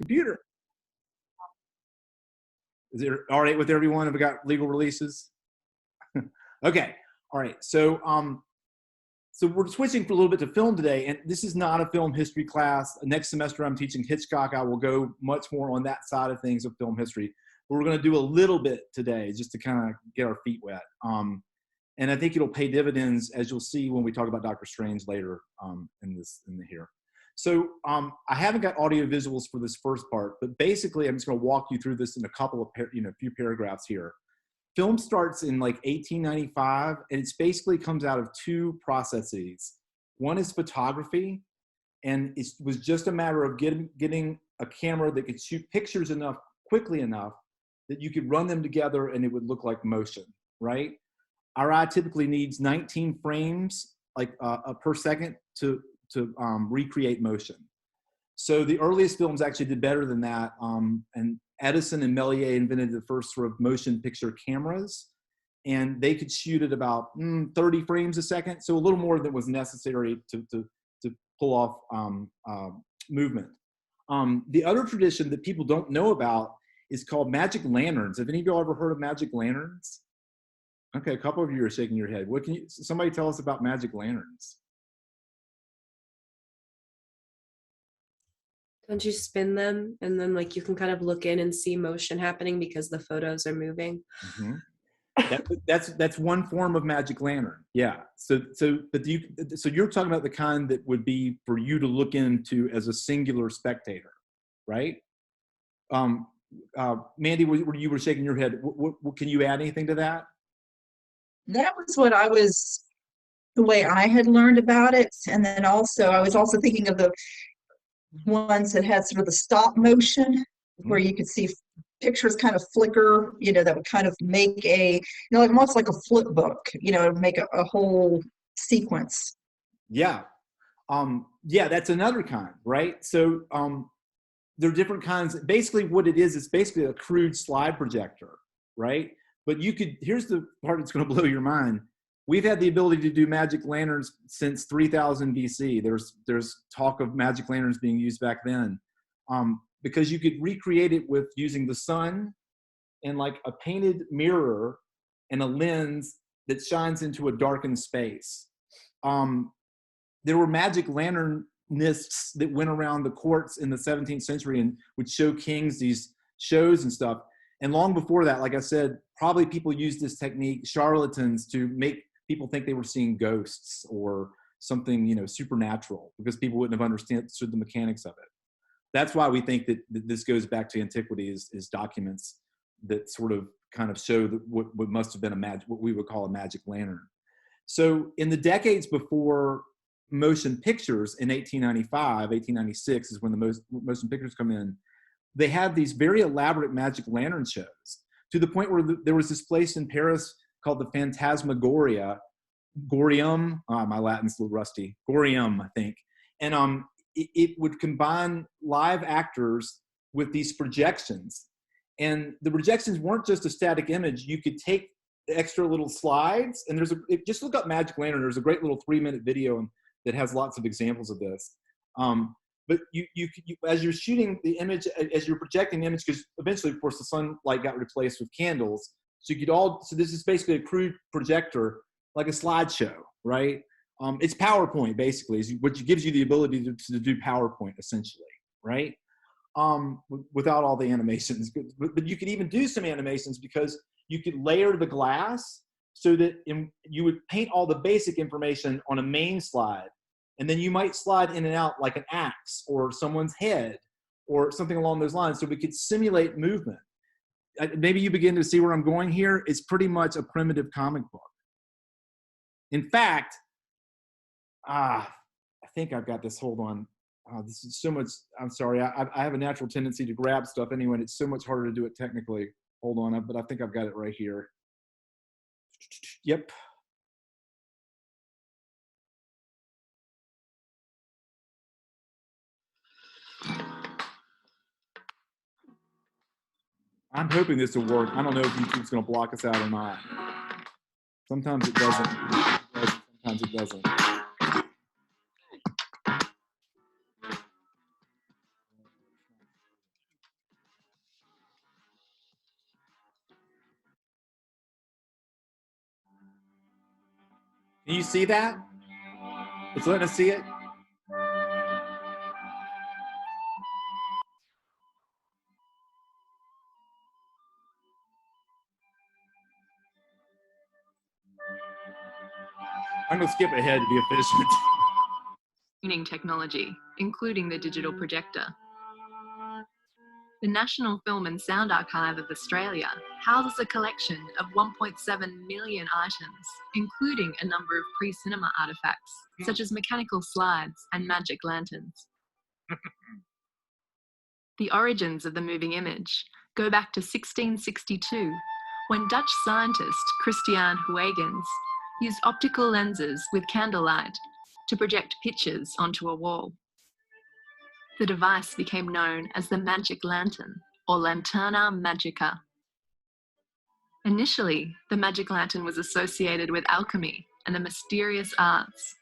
Computer. Is it all right with everyone? Have we got legal releases? Okay. All right. So we're switching for a little bit to film today, and this is not a film history class. Next semester I'm teaching Hitchcock. I will go much more on that side of things of film history. But we're going to do a little bit today just to kind of get our feet wet. And I think it'll pay dividends, as you'll see when we talk about Dr. Strange later in the here. So I haven't got audio visuals for this first part, but basically I'm just going to walk you through this in a couple of few paragraphs here. Film starts in like 1895, and it basically comes out of two processes. One is photography, and it was just a matter of getting a camera that could shoot pictures quickly enough that you could run them together and it would look like motion, right? Our eye typically needs 19 frames per second to recreate motion. So the earliest films actually did better than that. And Edison and Melies invented the first sort of motion picture cameras, and they could shoot at about 30 frames a second. So a little more than was necessary to pull off movement. The other tradition that people don't know about is called magic lanterns. Have any of y'all ever heard of magic lanterns? Okay, a couple of you are shaking your head. What can somebody tell us about magic lanterns? Don't you spin them and then like you can kind of look in and see motion happening because the photos are moving? Mm-hmm. That's one form of magic lantern. Yeah. So you're talking about the kind that would be for you to look into as a singular spectator, right? Mandy, you were shaking your head. What can you add anything to that? That was the way I had learned about it. And then also, I was also thinking of the ones that had sort of the stop motion, where you could see pictures kind of flicker, that would kind of make almost like a flip book, make a whole sequence. Yeah. That's another kind, right? So there are different kinds. Basically what it is basically a crude slide projector, right? But here's the part that's going to blow your mind. We've had the ability to do magic lanterns since 3000 BC. There's talk of magic lanterns being used back then, because you could recreate it with using the sun and like a painted mirror and a lens that shines into a darkened space. There were magic lanternists that went around the courts in the 17th century and would show kings these shows and stuff. And long before that, like I said, probably people used this technique, charlatans, to make people think they were seeing ghosts or something, supernatural, because people wouldn't have understood the mechanics of it. That's why we think that this goes back to antiquity, is documents that sort of kind of show that what must have been what we would call a magic lantern. So in the decades before motion pictures, in 1895, 1896 is when the motion pictures come in, they had these very elaborate magic lantern shows, to the point where there was this place in Paris called the Phantasmagoria, Gorium, my Latin's a little rusty, Gorium, I think. And it would combine live actors with these projections. And the projections weren't just a static image. You could take the extra little slides, and just look up Magic Lantern. There's a great little 3-minute video that has lots of examples of this. But you as you're shooting the image, as you're projecting the image, because eventually, of course, the sunlight got replaced with candles. So this is basically a crude projector, like a slideshow, right? It's PowerPoint, basically, which gives you the ability to do PowerPoint, essentially, right? Without all the animations. But you could even do some animations, because you could layer the glass so that you would paint all the basic information on a main slide. And then you might slide in and out like an axe or someone's head or something along those lines, so we could simulate movement. Maybe you begin to see where I'm going here. It's pretty much a primitive comic book. In fact, I think I've got this. Hold on. This is so much. I'm sorry. I have a natural tendency to grab stuff anyway, and it's so much harder to do it technically. Hold on. But I think I've got it right here. Yep. I'm hoping this will work. I don't know if YouTube's going to block us out or not. Sometimes it doesn't. Sometimes it doesn't. Can you see that? It's letting us see it. I'm gonna skip ahead to be efficient. Technology, including the digital projector. The National Film and Sound Archive of Australia houses a collection of 1.7 million items, including a number of pre-cinema artifacts, such as mechanical slides and magic lanterns. The origins of the moving image go back to 1662, when Dutch scientist Christiaan Huygens used optical lenses with candlelight to project pictures onto a wall. The device became known as the magic lantern, or lanterna magica. Initially, the magic lantern was associated with alchemy and the mysterious arts.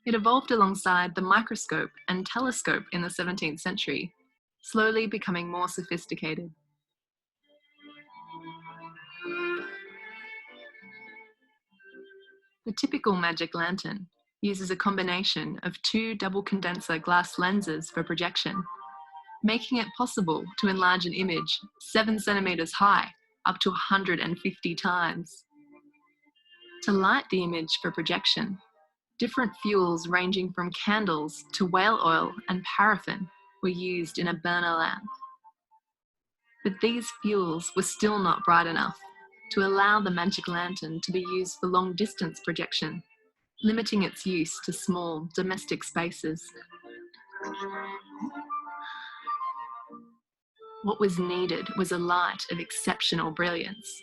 It evolved alongside the microscope and telescope in the 17th century, slowly becoming more sophisticated. The typical magic lantern uses a combination of two double condenser glass lenses for projection, making it possible to enlarge an image 7 centimeters high up to 150 times. To light the image for projection, different fuels ranging from candles to whale oil and paraffin were used in a burner lamp. But these fuels were still not bright enough to allow the magic lantern to be used for long-distance projection, limiting its use to small domestic spaces. What was needed was a light of exceptional brilliance.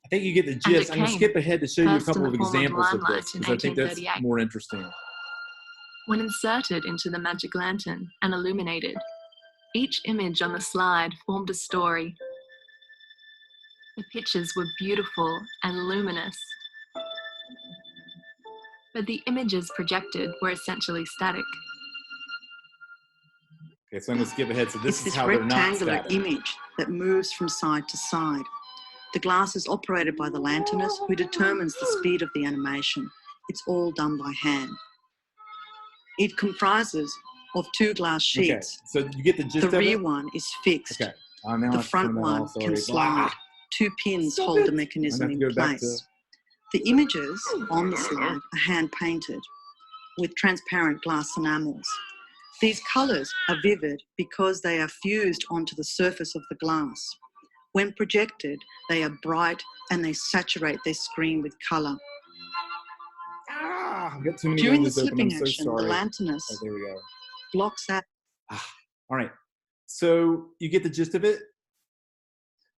I think you get the gist. I'm going to skip ahead to show you a couple of examples of this, because I think that's more interesting. When inserted into the magic lantern and illuminated, each image on the slide formed a story. The pictures were beautiful and luminous, but the images projected were essentially static. Okay, so I'm going to skip ahead. So It's is this how they're not rectangular static. image that moves from side to side. The glass is operated by the lanternist, who determines the speed of the animation. It's all done by hand. It comprises of 2 glass sheets. Okay, so you get the gist The of it? rear one is fixed. Okay. Now The let's front turn that one off, can sorry. slide. 2 pins Stop hold it. the mechanism I'm in gonna have to go back place. The images on the slide are hand painted with transparent glass enamels. These colours are vivid because they are fused onto the surface of the glass. When projected, they are bright and they saturate their screen with colour. I've got too many During the windows open. slipping I'm so action, the sorry. lanternist Oh, there we go. blocks out. All right. So you get the gist of it?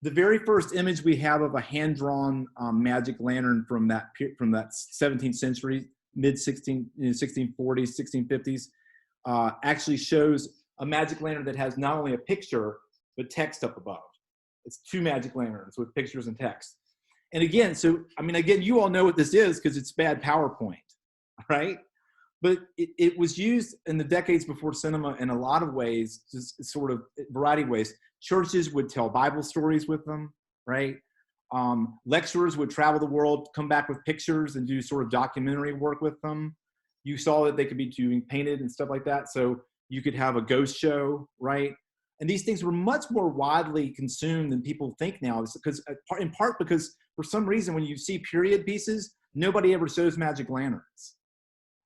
The very first image we have of a hand-drawn magic lantern from that 17th century, mid-1640s, 1650s, actually shows a magic lantern that has not only a picture, but text up above. It's 2 magic lanterns with pictures and text. And again, you all know what this is because it's bad PowerPoint, right? But it was used in the decades before cinema in a lot of ways, just sort of variety of ways. Churches would tell Bible stories with them, right? Lecturers would travel the world, come back with pictures and do sort of documentary work with them. You saw that they could be doing painted and stuff like that. So you could have a ghost show, right? And these things were much more widely consumed than people think now. It's because, in part because for some reason, when you see period pieces, nobody ever shows magic lanterns.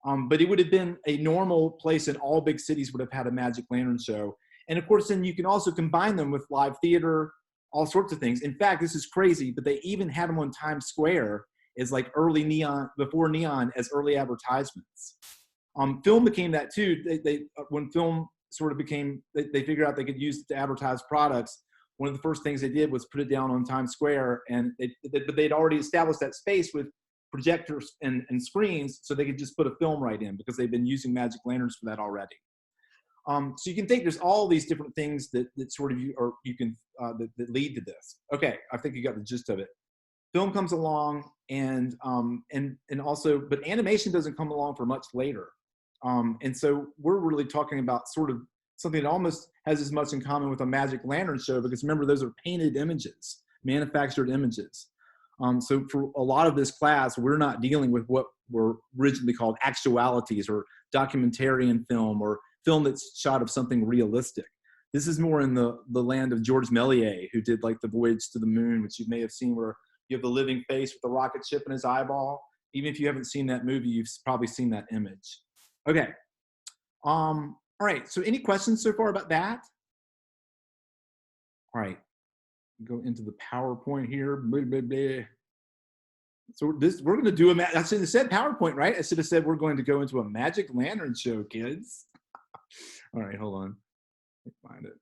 But it would have been a normal place, and all big cities would have had a magic lantern show. And of course, then you can also combine them with live theater, all sorts of things. In fact, this is crazy, but they even had them on Times Square as like early neon, before neon, as early advertisements. Film became that too. When film sort of became, they figured out they could use it to advertise products. One of the first things they did was put it down on Times Square, and but they'd already established that space with projectors and screens, so they could just put a film right in because they've been using magic lanterns for that already. So you can think there's all these different things that sort of that lead to this. Okay, I think you got the gist of it. Film comes along, and also, but animation doesn't come along for much later. And so we're really talking about sort of something that almost has as much in common with a magic lantern show, because remember, those are painted images, manufactured images. So for a lot of this class, we're not dealing with what were originally called actualities or documentarian film or film that's shot of something realistic. This is more in the land of George Méliès, who did like the Voyage to the Moon, which you may have seen, where you have the living face with the rocket ship in his eyeball. Even if you haven't seen that movie, you've probably seen that image. Okay. All right. So any questions so far about that? All right. Go into the PowerPoint here. Blah, blah, blah. So we're going to do I should have said PowerPoint, right? I should have said we're going to go into a magic lantern show, kids. All right, hold on. Let me find it.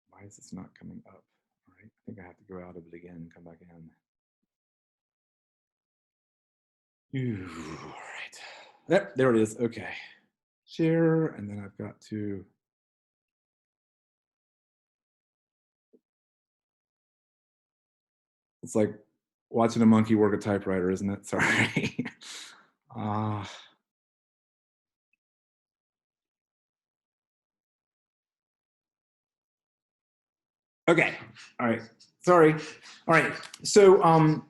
Why is this not coming up? All right, I think I have to go out of it again and come back in. All right. Yep, there it is. Okay. Share, and then I've got to. It's like watching a monkey work a typewriter, isn't it? Sorry. Okay. All right. Sorry. All right. So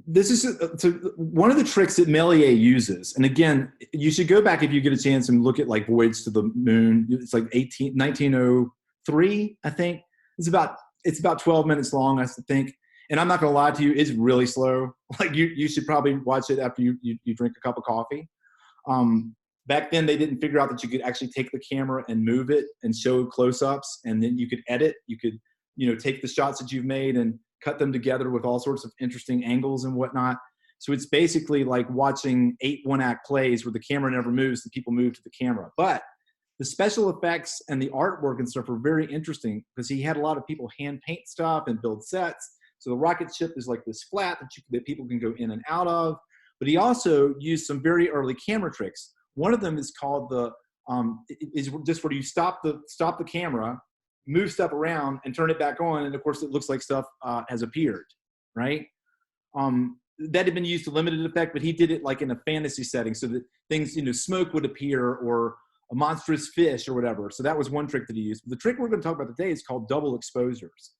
this is so one of the tricks that Méliès uses, and again, you should go back if you get a chance and look at like Voyage to the Moon. It's like 1903, I think. It's about 12 minutes long, I think. And I'm not going to lie to you, it's really slow. Like you should probably watch it after you drink a cup of coffee. Back then, they didn't figure out that you could actually take the camera and move it and show close-ups, and then you could edit. You could, take the shots that you've made and cut them together with all sorts of interesting angles and whatnot. So it's basically like watching 8 one-act plays where the camera never moves, the people move to the camera. But the special effects and the artwork and stuff are very interesting because he had a lot of people hand paint stuff and build sets. So the rocket ship is like this flat that people can go in and out of. But he also used some very early camera tricks. One of them is called is just where you stop the camera, move stuff around, and turn it back on, and of course it looks like stuff has appeared, right? That had been used to limited effect, but he did it like in a fantasy setting, so that things, smoke would appear or a monstrous fish or whatever. So that was one trick that he used. But the trick we're going to talk about today is called double exposures.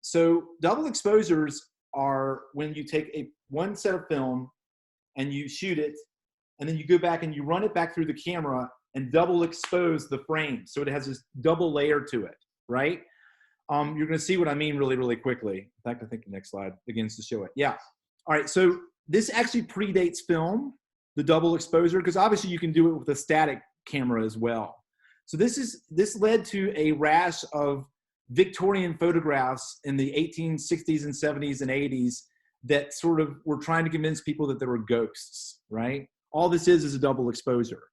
So double exposures are when you take one set of film and you shoot it, and then you go back and you run it back through the camera and double expose the frame. So it has this double layer to it, right? You're gonna see what I mean really, really quickly. In fact, I think the next slide begins to show it. Yeah. All right, so this actually predates film, the double exposure, because obviously you can do it with a static camera as well. So this led to a rash of Victorian photographs in the 1860s and 70s and 80s that sort of were trying to convince people that there were ghosts, right? All this is a double exposure.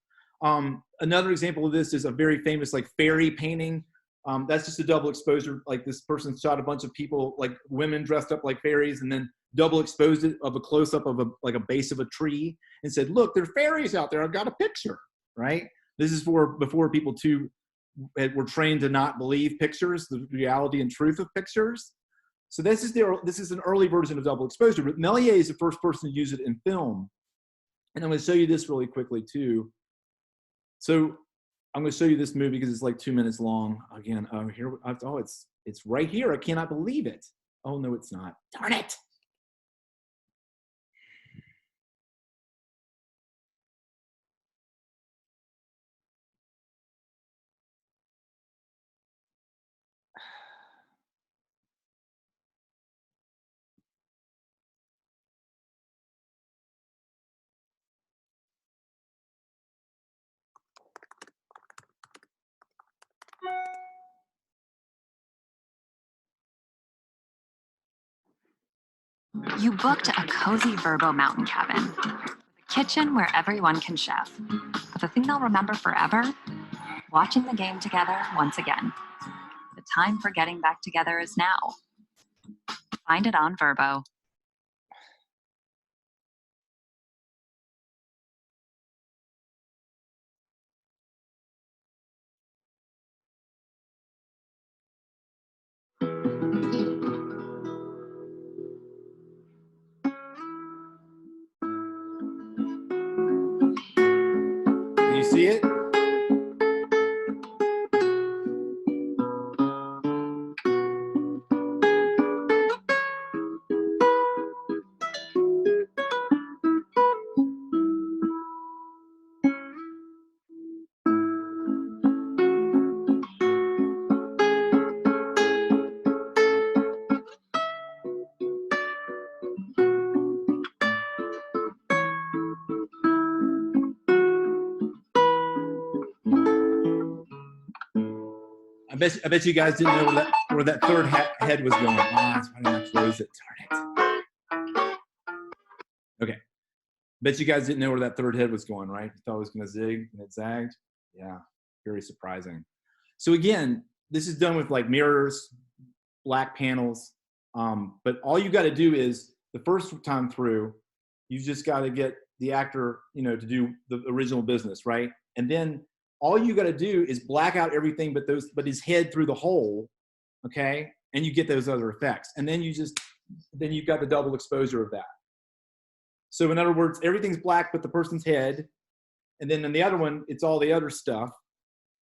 Another example of this is a very famous like fairy painting. That's just a double exposure. Like this person shot a bunch of people, like women dressed up like fairies, and then double exposed it of a close up of a base of a tree and said, "Look, there are fairies out there. I've got a picture." Right? This is before people were trained to not believe pictures, the reality and truth of pictures. So this is an early version of double exposure. But Méliès is the first person to use it in film. And I'm going to show you this really quickly too. So I'm going to show you this movie because it's like 2 minutes long. Again, it's right here. I cannot believe it. Oh no, it's not. Darn it. You booked a cozy Verbo mountain cabin with a kitchen where everyone can chef. But the thing they'll remember forever? Watching the game together once again. The time for getting back together is now. Find it on Verbo. see it? I bet you guys didn't know where that third head was going. That's why I didn't close it. Darn it. Okay. Bet you guys didn't know where that third head was going, right? You thought it was going to zig and it zagged. Yeah, very surprising. So again, this is done with like mirrors, black panels. But all you got to do is the first time through, you just got to get the actor, to do the original business, right? And then all you got to do is black out everything but his head through the hole, okay? And you get those other effects. And then you've got the double exposure of that. So in other words, everything's black but the person's head. And then in the other one, it's all the other stuff.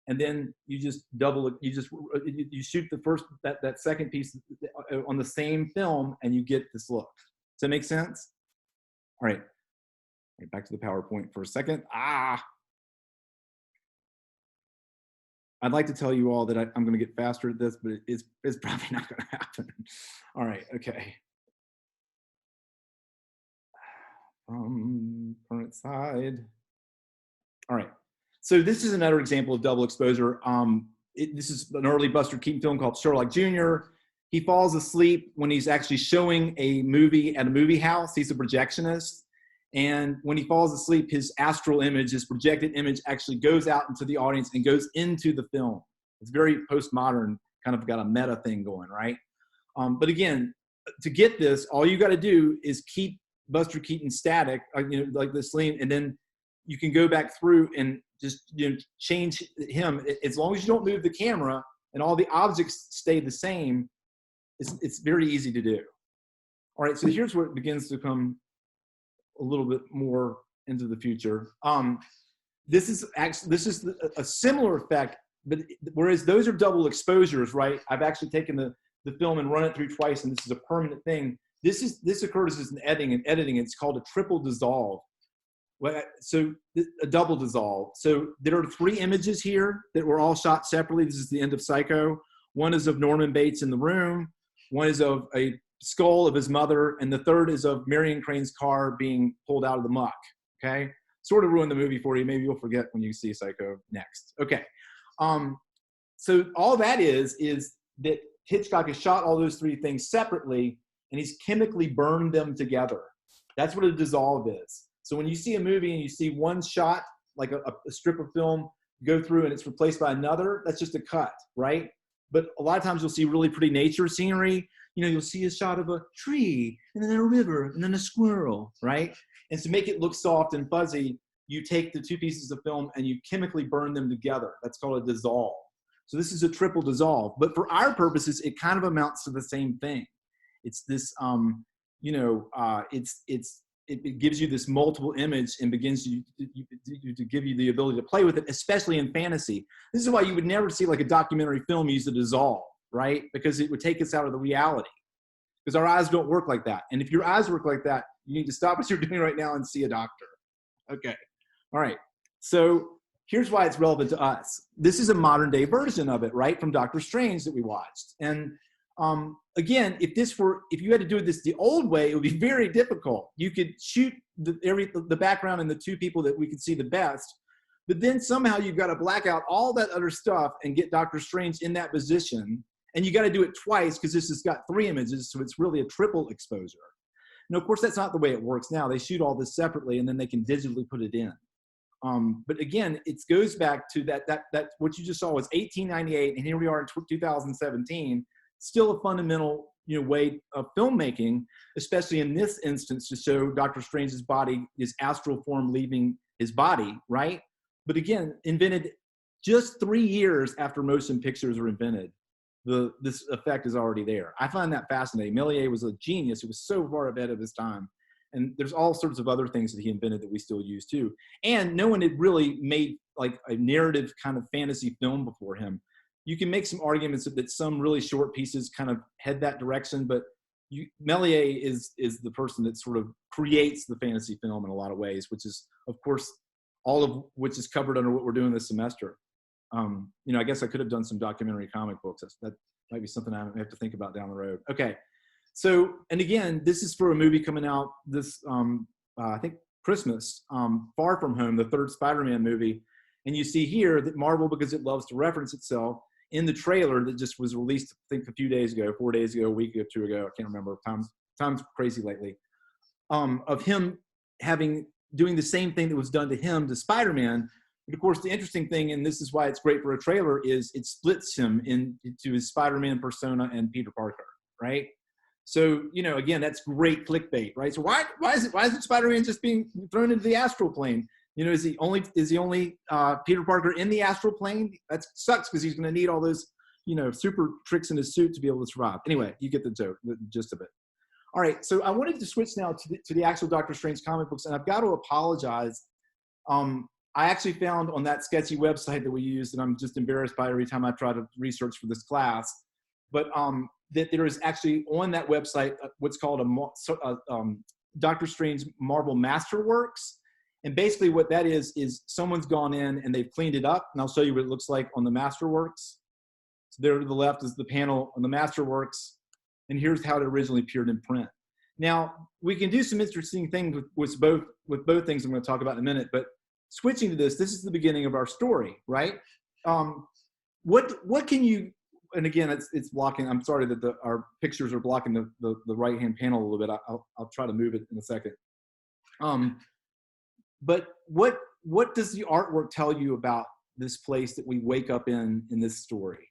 And then you just you shoot the first, that second piece on the same film and you get this look. Does that make sense? All right, back to the PowerPoint for a second. I'd like to tell you all that I'm going to get faster at this, but it's probably not going to happen. All right, okay. Current side. All right. So this is another example of double exposure. This is an early Buster Keaton film called Sherlock Jr. He falls asleep when he's actually showing a movie at a movie house. He's a projectionist. And when he falls asleep, his astral image, his projected image actually goes out into the audience and goes into the film. It's very postmodern, kind of got a meta thing going, right? But again, to get this, all you got to do is keep Buster Keaton static, like this lean, and then you can go back through and just change him. As long as you don't move the camera and all the objects stay the same, it's very easy to do. All right, so here's where it begins to come a little bit more into the future. This is a similar effect, but whereas those are double exposures, right? I've actually taken the film and run it through twice, and this is a permanent thing. This occurs as an editing. It's called a triple dissolve. So a double dissolve. So there are 3 images here that were all shot separately. This is the end of Psycho. One is of Norman Bates in the room. One is of a skull of his mother, and the third is of Marion Crane's car being pulled out of the muck. Okay, sort of ruined the movie for you. Maybe you'll forget when you see Psycho next. Okay, so all that is that Hitchcock has shot all those 3 things separately, and he's chemically burned them together. That's what a dissolve is. So when you see a movie and you see one shot, like a strip of film, go through and it's replaced by another, that's just a cut, right? But a lot of times you'll see really pretty nature scenery. You'll see a shot of a tree, and then a river, and then a squirrel, right? And to make it look soft and fuzzy, you take the 2 pieces of film and you chemically burn them together. That's called a dissolve. So this is a triple dissolve. But for our purposes, it kind of amounts to the same thing. It's this, it gives you this multiple image and begins to give you the ability to play with it, especially in fantasy. This is why you would never see like a documentary film use a dissolve, right? Because it would take us out of the reality. Because our eyes don't work like that. And if your eyes work like that, you need to stop what you're doing right now and see a doctor. Okay. All right. So here's why it's relevant to us. This is a modern day version of it, right? From Doctor Strange that we watched. And again, if you had to do this the old way, it would be very difficult. You could shoot the background and the 2 people that we could see the best, but then somehow you've got to black out all that other stuff and get Doctor Strange in that position. And you got to do it twice because this has got 3 images, so it's really a triple exposure. And of course, that's not the way it works now. They shoot all this separately and then they can digitally put it in. But again, it goes back to that what you just saw was 1898, and here we are in 2017. Still a fundamental way of filmmaking, especially in this instance, to show Doctor Strange's body, his astral form leaving his body, right? But again, invented just 3 years after motion pictures were invented. This effect is already there. I find that fascinating. Melies was a genius. He was so far ahead of his time. And there's all sorts of other things that he invented that we still use too. And no one had really made like a narrative kind of fantasy film before him. You can make some arguments that some really short pieces kind of head that direction, but Melies is the person that sort of creates the fantasy film in a lot of ways, which is, of course, all of which is covered under what we're doing this semester. I guess I could have done some documentary comic books. That might be something I have to think about down the road. Okay. So, and again, this is for a movie coming out this, I think, Christmas, Far From Home, the third Spider-Man movie. And you see here that Marvel, because it loves to reference itself, in the trailer that just was released, I think, a few days ago, 4 days ago, a week or two ago, I can't remember, time's crazy lately, of him doing the same thing that was done to him to Spider-Man. But of course, the interesting thing, and this is why it's great for a trailer, is it splits him into his Spider-Man persona and Peter Parker, right? So, again, that's great clickbait, right? So why isn't Spider-Man just being thrown into the astral plane? Is he only Peter Parker in the astral plane? That sucks because he's going to need all those, super tricks in his suit to be able to survive. Anyway, you get the joke, the gist of it. All right, so I wanted to switch now to the actual Doctor Strange comic books, and I've got to apologize. I actually found on that sketchy website that we used, and I'm just embarrassed by every time I try to research for this class, but that there is actually on that website what's called a Doctor Strange Marvel Masterworks. And basically what that is someone's gone in and they've cleaned it up. And I'll show you what it looks like on the Masterworks. So there to the left is the panel on the Masterworks. And here's how it originally appeared in print. Now, we can do some interesting things with both things I'm going to talk about in a minute. But switching to this is the beginning of our story, right? What can you, and again, it's blocking. I'm sorry that our pictures are blocking the right-hand panel a little bit. I'll try to move it in a second. But what does the artwork tell you about this place that we wake up in this story?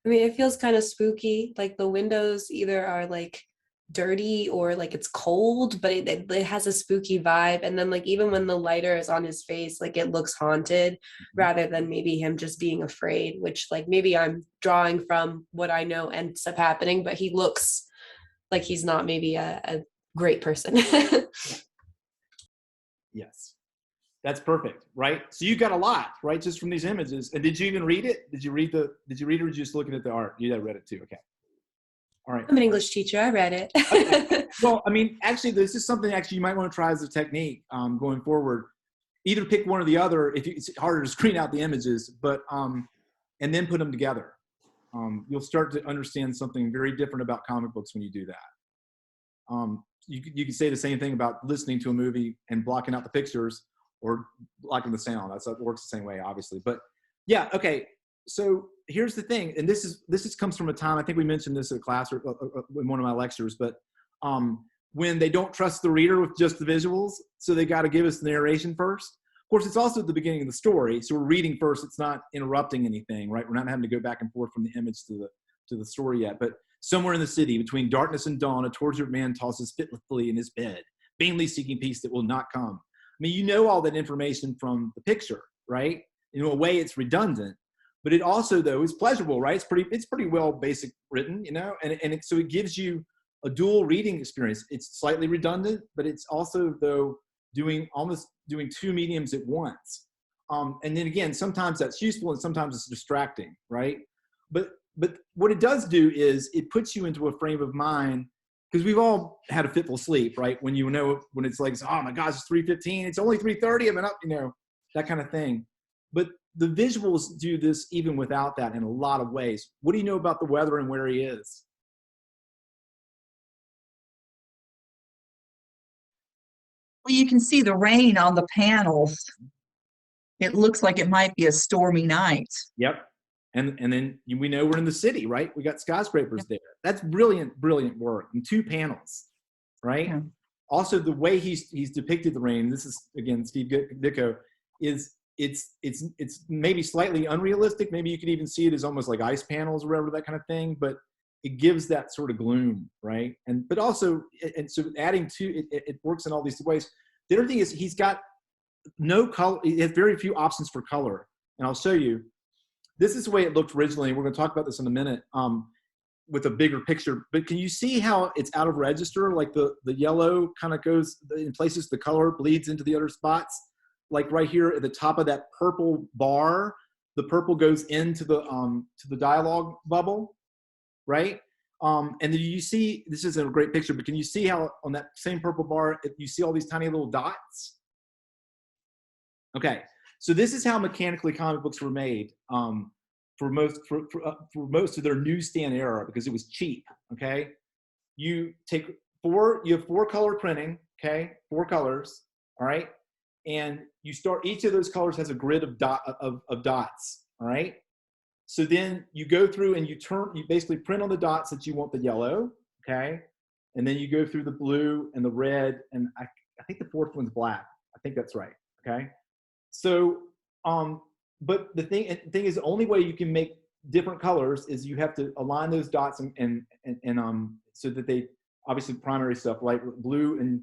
I mean, it feels kind of spooky. Like the windows either are like dirty or like it's cold, but it has a spooky vibe. And then like even when the lighter is on his face, like it looks haunted rather than maybe him just being afraid, which like maybe I'm drawing from what I know ends up happening, but he looks like he's not maybe a great person. Yes. That's perfect, right? So you got a lot, right, just from these images. And did you even read it? Did you read it, or were you just looking at the art? You read it too, okay. All right. I'm an English teacher, I read it. Okay. Well, I mean, actually, this is something actually you might want to try as a technique going forward. Either pick one or the other. It's harder to screen out the images, but and then put them together. You'll start to understand something very different about comic books when you do that. You could say the same thing about listening to a movie and blocking out the pictures, or blocking the sound. That works the same way, obviously. But yeah, okay. So here's the thing, and this comes from a time, I think we mentioned this in class or in one of my lectures, but when they don't trust the reader with just the visuals, so they got to give us the narration first. Of course, it's also at the beginning of the story, so we're reading first. It's not interrupting anything, right? We're not having to go back and forth from the image to the story yet. But somewhere in the city, between darkness and dawn, a tortured man tosses fitfully in his bed, vainly seeking peace that will not come. I mean, you know all that information from the picture, right? In a way, it's redundant, but it also, though, is pleasurable, right? It's pretty well basic written, so it gives you a dual reading experience. It's slightly redundant, but it's also, though, almost doing two mediums at once. And then again, sometimes that's useful and sometimes it's distracting, right? But what it does do is it puts you into a frame of mind. Because we've all had a fitful sleep, right? When when it's like, oh my gosh, it's 3:15, it's only 3:30, I've been up, that kind of thing. But the visuals do this even without that in a lot of ways. What do you know about the weather and where he is? Well, you can see the rain on the panels. It looks like it might be a stormy night. Yep. And then we know we're in the city, right? We got skyscrapers there. That's brilliant work in two panels, right? Yeah. Also, the way he's depicted the rain. This is again Steve Ditko. It's maybe slightly unrealistic. Maybe you could even see it as almost like ice panels or whatever, that kind of thing. But it gives that sort of gloom, right? But also, and so adding to it works in all these ways. The other thing is he's got no color. He has very few options for color, and I'll show you. this is the way it looked originally. We're going to talk about this in a minute with a bigger picture. But can you see how it's out of register? Like the yellow kind of goes in places, the color bleeds into the other spots. Like right here at the top of that purple bar, the purple goes into the to the dialogue bubble, right? And then you see, this isn't a great picture, but can you see how on that same purple bar, you see all these tiny little dots? Okay, so this is how mechanically comic books were made for most of their newsstand era, because it was cheap. Okay, you have 4 color printing. Okay, 4 colors. All right, and you start, each of those colors has a grid of dots. All right. So then you go through and you basically print on the dots that you want the yellow, okay? And then you go through the blue and the red, and I think the 4th one's black. I think that's right, okay? So, but the thing is, the only way you can make different colors is you have to align those dots and so that they, obviously primary stuff, like blue and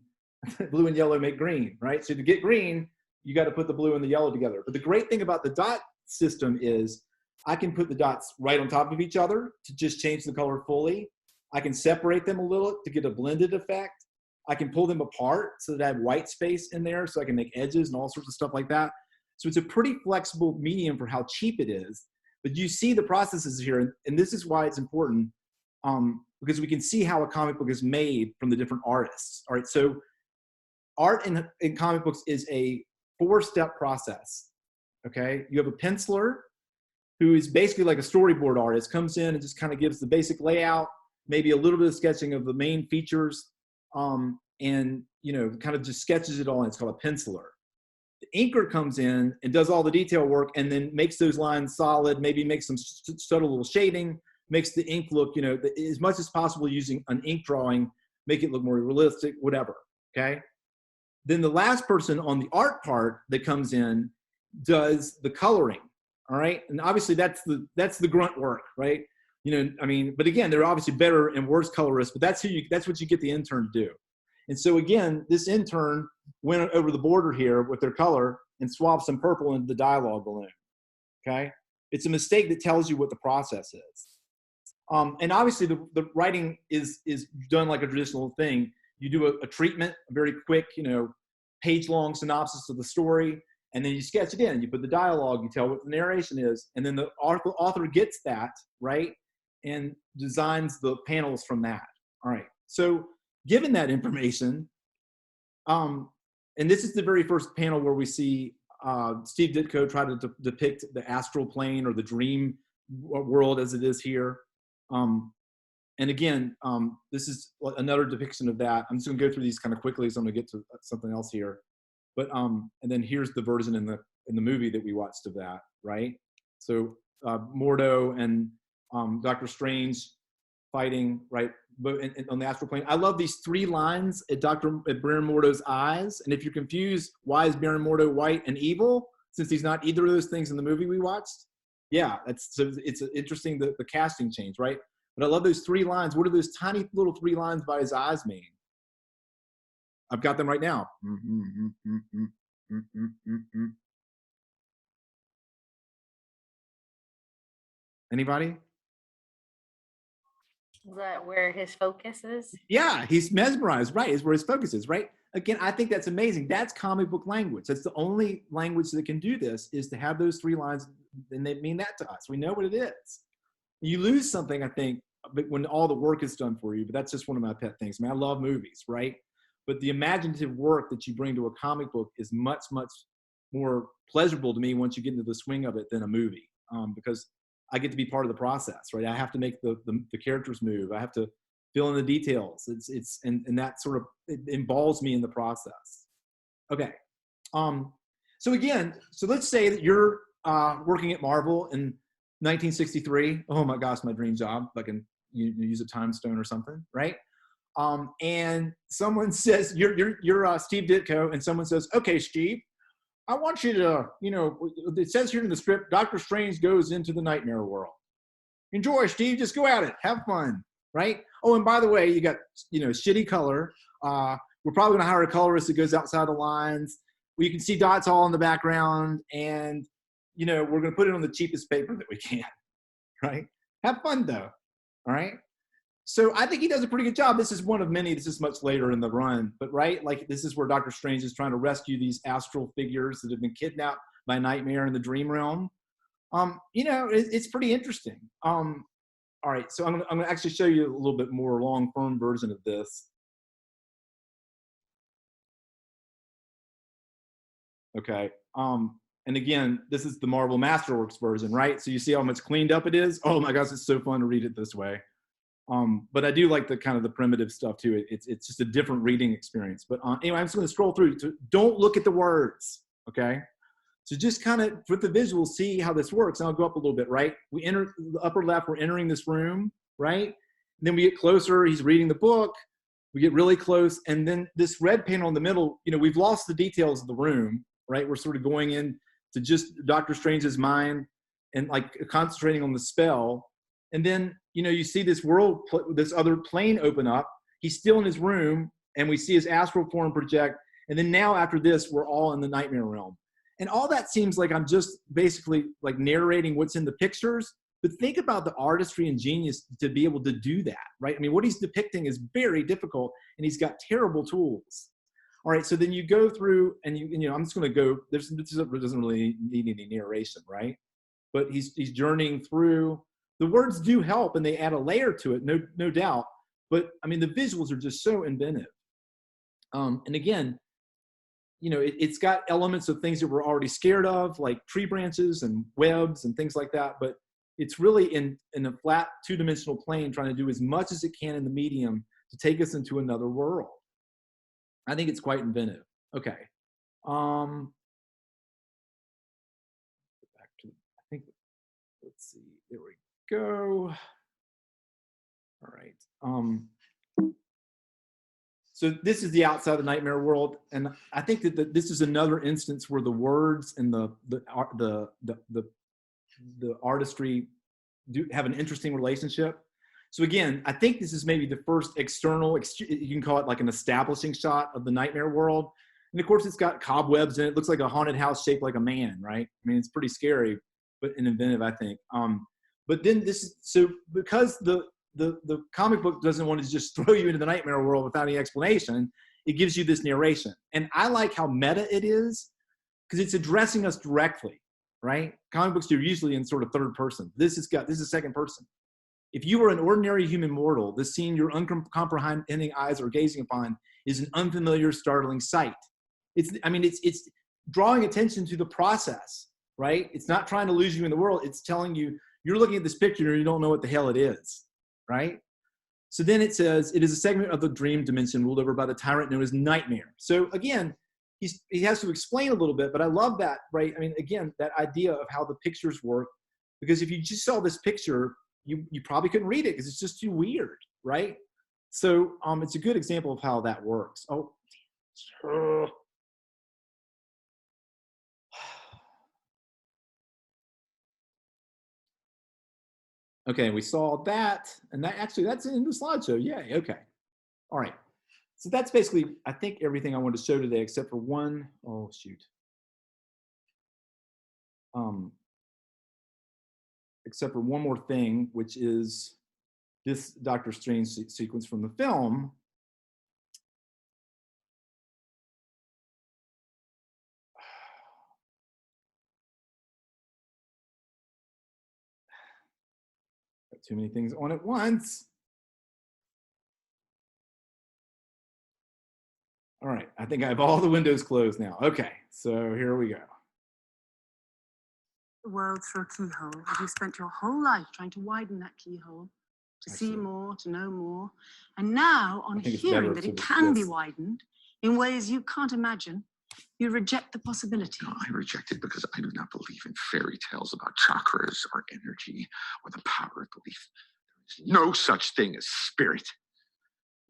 yellow make green, right? So to get green, you got to put the blue and the yellow together. But the great thing about the dot system is I can put the dots right on top of each other to just change the color fully. I can separate them a little to get a blended effect. I can pull them apart so that I have white space in there, so I can make edges and all sorts of stuff like that. So it's a pretty flexible medium for how cheap it is. But you see the processes here, and this is why it's important, because we can see how a comic book is made from the different artists. All right, so art in comic books is a 4-step process. Okay, you have a penciler, who is basically like a storyboard artist, comes in and just kind of gives the basic layout, maybe a little bit of sketching of the main features, and kind of just sketches it all, and it's called a penciler. The inker comes in and does all the detail work, and then makes those lines solid, maybe makes some subtle little shading, makes the ink look, as much as possible using an ink drawing, make it look more realistic, whatever, okay? Then the last person on the art part that comes in does the coloring. All right, and obviously that's the grunt work, right? But again, there are obviously better and worse colorists, but that's what you get the intern to do. And so again, this intern went over the border here with their color and swapped some purple into the dialogue balloon. Okay, it's a mistake that tells you what the process is. And obviously the writing is done like a traditional thing. You do a treatment, a very quick, page-long synopsis of the story. And then you sketch it in, you put the dialogue, you tell what the narration is, and then the author gets that, right, and designs the panels from that. All right, so given that information, and this is the very first panel where we see Steve Ditko try to depict the astral plane or the dream world as it is here. And again, this is another depiction of that. I'm just gonna go through these kind of quickly, so I'm gonna get to something else here. But and then here's the version in the movie that we watched of that, right? So Mordo and Dr. Strange fighting, right? But on the astral plane, I love these 3 lines at Baron Mordo's eyes. And if you're confused, why is Baron Mordo white and evil? Since he's not either of those things in the movie we watched. Yeah, it's interesting the casting change, right? But I love those 3 lines. What do those tiny little 3 lines by his eyes mean? I've got them right now. Anybody? Is that where his focus is? Yeah, he's mesmerized, right? Is where his focus is, right? Again, I think that's amazing. That's comic book language. That's the only language that can do this, is to have those 3 lines, and they mean that to us. We know what it is. You lose something, I think, when all the work is done for you, but that's just one of my pet things. I mean, I love movies, right? But the imaginative work that you bring to a comic book is much, much more pleasurable to me once you get into the swing of it than a movie, because I get to be part of the process, right? I have to make the characters move. I have to fill in the details. And that sort of, it involves me in the process. Okay. So let's say that you're working at Marvel in 1963. Oh my gosh, my dream job. If I can use a time stone or something, right? And someone says, you're Steve Ditko, and someone says, okay, Steve, I want you to, it says here in the script, Dr. Strange goes into the nightmare world. Enjoy, Steve, just go at it, have fun, right? Oh, and by the way, you got, shitty color. We're probably gonna hire a colorist that goes outside the lines. You can see dots all in the background, and you know, we're going to put it on the cheapest paper that we can, right? Have fun though, all right? So I think he does a pretty good job. This is one of many. This is much later in the run, but right, like this is where Doctor Strange is trying to rescue these astral figures that have been kidnapped by Nightmare in the dream realm. You know, it's pretty interesting. All right, so I'm gonna actually show you a little bit more long form version of this. Okay. And again, this is the Marvel Masterworks version, right? So you see how much cleaned up it is. Oh my gosh, it's so fun to read it this way. But I do like the kind of the primitive stuff too. It's just a different reading experience. But anyway, I'm just going to scroll through. Don't look at the words, okay? So just kind of with the visuals, see how this works. And I'll go up a little bit, right? We enter the upper left. We're entering this room, right? And then we get closer. He's reading the book. We get really close, and then this red panel in the middle. You know, we've lost the details of the room, right? We're sort of going in to just Doctor Strange's mind and like concentrating on the spell. And then, you know, you see this world, this other plane open up. He's still in his room, and we see his astral form project. And then now after this, we're all in the nightmare realm. And all that seems like I'm just basically like narrating what's in the pictures. But think about the artistry and genius to be able to do that, right? I mean, what he's depicting is very difficult, and he's got terrible tools. All right, so then you go through, and you know, I'm just going to go. This doesn't really need any narration, right? But he's journeying through. The words do help, and they add a layer to it, no doubt. But I mean, the visuals are just so inventive. And again, you know, it's got elements of things that we're already scared of, like tree branches and webs and things like that. But it's really in a flat two-dimensional plane, trying to do as much as it can in the medium to take us into another world. I think it's quite inventive. Okay. Back to, I think, let's see, there we go. All right. So this is the outside of the nightmare world, and I think that this is another instance where the words and the artistry do have an interesting relationship. So again, I think this is maybe the first external, you can call it like an establishing shot of the nightmare world. And of course, it's got cobwebs and it looks like a haunted house shaped like a man, right? I mean, it's pretty scary, but inventive, I think. But then this is, so because the comic book doesn't want to just throw you into the nightmare world without any explanation, it gives you this narration. And I like how meta it is because it's addressing us directly, right? Comic books are usually in sort of third person. This is second person. If you were an ordinary human mortal, the scene your uncomprehending eyes are gazing upon is an unfamiliar, startling sight. It's drawing attention to the process, right? It's not trying to lose you in the world. It's telling you, you're looking at this picture and you don't know what the hell it is, right? So then it says, it is a segment of the dream dimension ruled over by the tyrant known as Nightmare. So again, he has to explain a little bit, but I love that, right? I mean, again, that idea of how the pictures work, because if you just saw this picture, you probably couldn't read it because it's just too weird, right? So it's a good example of how that works. Oh, okay, we saw that, and that's in the slideshow. Yay, okay. All right. So that's basically, I think, everything I wanted to show today, except for one, oh shoot. Except for one more thing, which is this Doctor Strange sequence from the film. Got too many things on at once. All right, I think I have all the windows closed now. Okay, so here we go. The world through a keyhole, and you spent your whole life trying to widen that keyhole, to see more, to know more. And now, on hearing that it can be widened in ways you can't imagine, you reject the possibility. No, I reject it because I do not believe in fairy tales about chakras or energy or the power of belief. There is no such thing as spirit.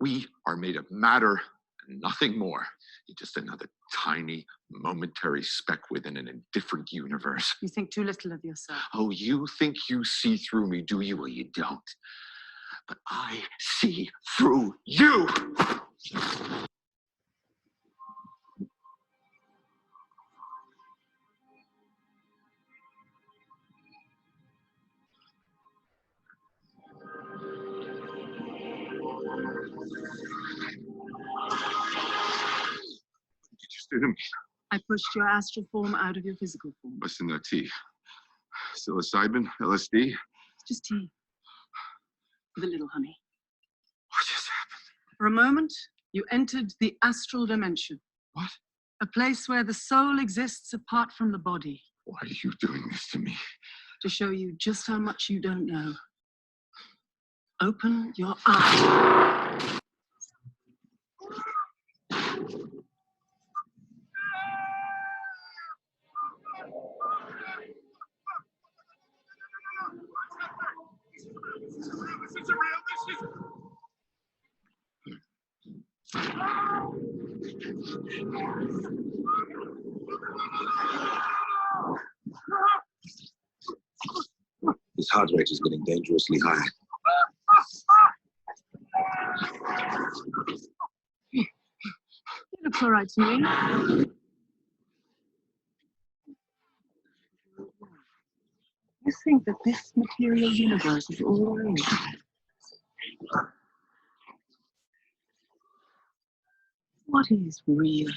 We are made of matter and nothing more. You're just another tiny, momentary speck within an indifferent universe. You think too little of yourself. Oh, you think you see through me, do you? Well, you don't. But I see through you. just do to me? I pushed your astral form out of your physical form. What's in that tea? Psilocybin? LSD? It's just tea. With a little honey. What just happened? For a moment, you entered the astral dimension. What? A place where the soul exists apart from the body. Why are you doing this to me? To show you just how much you don't know. Open your eyes. His heart rate is getting dangerously high. It looks all right to me. You think that this material universe is all there is? What is real?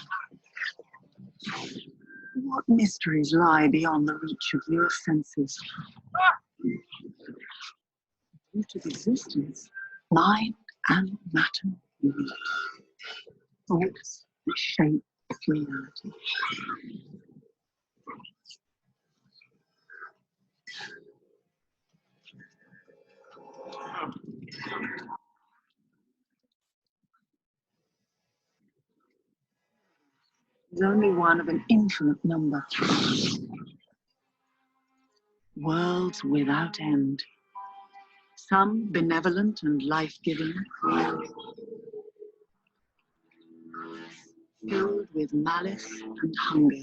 What mysteries lie beyond the reach of your senses? Root of existence, mind and matter unite. Thoughts that shape reality. There's only one of an infinite number. Worlds without end. Some benevolent and life-giving, filled with malice and hunger.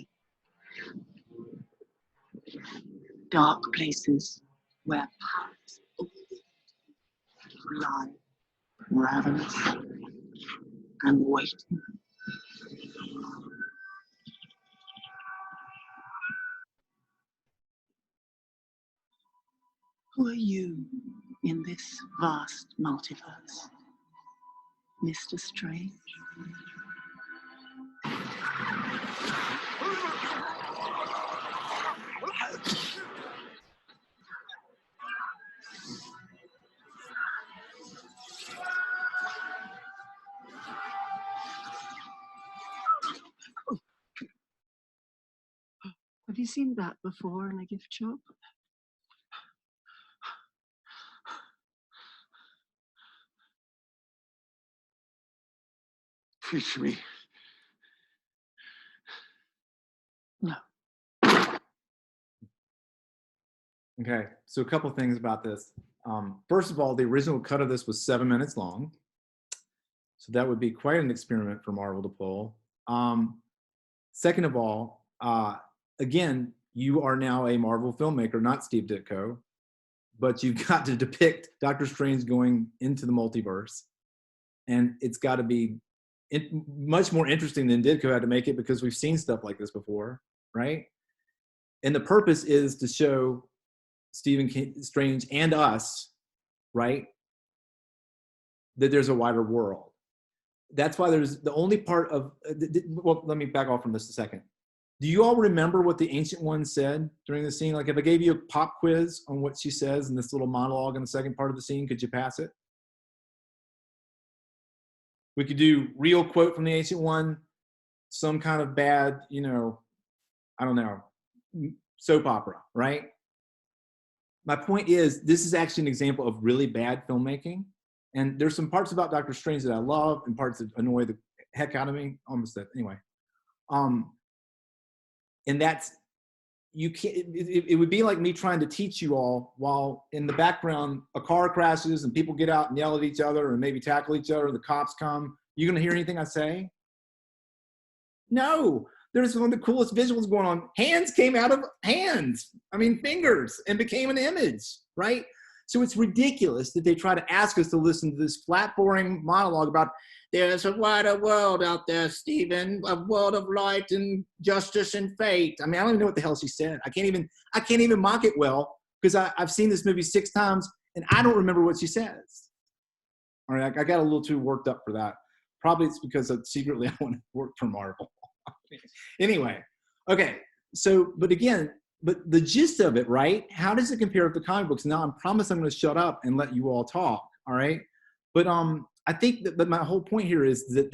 Dark places where powers lie, ravenous and waiting. Who are you in this vast multiverse, Mr. Strange? Have you seen that before in a gift shop? Teach me. No. Okay, so a couple things about this. First of all, the original cut of this was 7 minutes long. So that would be quite an experiment for Marvel to pull. Second of all, again, you are now a Marvel filmmaker, not Steve Ditko, but you've got to depict Doctor Strange going into the multiverse. And it's got to be much more interesting than Ditko had to make it, because we've seen stuff like this before, right? And the purpose is to show Stephen Strange and us, right, that there's a wider world. That's why there's the only part of, well, let me back off from this a second. Do you all remember what the Ancient One said during the scene? Like if I gave you a pop quiz on what she says in this little monologue in the second part of the scene, could you pass it? We could do real quote from the Ancient One, some kind of bad, you know, I don't know, soap opera, right? My point is, this is actually an example of really bad filmmaking. And there's some parts about Doctor Strange that I love and parts that annoy the heck out of me. Almost that, anyway. And that's, you can't, it would be like me trying to teach you all while in the background a car crashes and people get out and yell at each other and maybe tackle each other, the cops come. You gonna hear anything I say? No, there's one of the coolest visuals going on. Hands came out of hands, I mean fingers, and became an image, right? So it's ridiculous that they try to ask us to listen to this flat, boring monologue about there's a wider world out there, Stephen, a world of light and justice and fate. I mean, I don't even know what the hell she said. I can't even mock it well, because I've seen this movie 6 times and I don't remember what she says. All right, I got a little too worked up for that. Probably it's because secretly I want to work for Marvel. Anyway, okay. So, but the gist of it, right? How does it compare with the comic books? Now, I promise I'm going to shut up and let you all talk. All right. But I think that my whole point here is that